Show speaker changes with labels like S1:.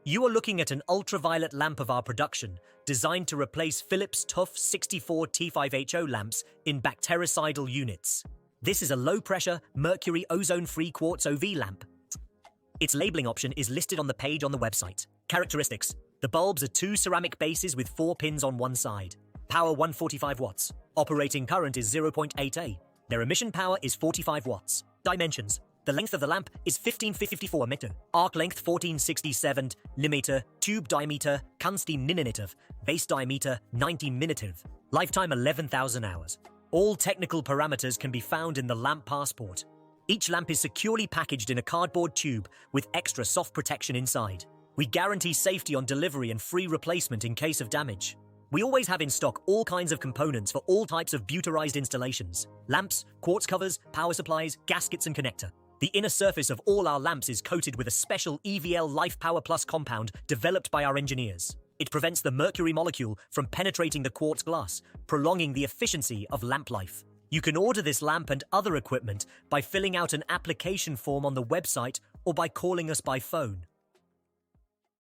S1: You are looking at an ultraviolet lamp of our production, designed to replace Philips TUV 64 T5HO lamps in bactericidal units. This is a low-pressure, mercury ozone-free quartz UV lamp. Its labeling option is listed on the page on the website. Characteristics: the bulbs are 2 ceramic bases with 4 pins on one side. Power 145 watts. Operating current is 0.8 A. Their emission power is 45 watts. Dimensions: the length of the lamp is 1554 meter, arc length 1467 mm, tube diameter 16 mm, base diameter 90 mm, lifetime 11,000 hours. All technical parameters can be found in the lamp passport. Each lamp is securely packaged in a cardboard tube with extra soft protection inside. We guarantee safety on delivery and free replacement in case of damage. We always have in stock all kinds of components for all types of buterized installations: lamps, quartz covers, power supplies, gaskets and connector. The inner surface of all our lamps is coated with a special EVL Life Power Plus compound developed by our engineers. It prevents the mercury molecule from penetrating the quartz glass, prolonging the efficiency of lamp life. You can order this lamp and other equipment by filling out an application form on the website or by calling us by phone.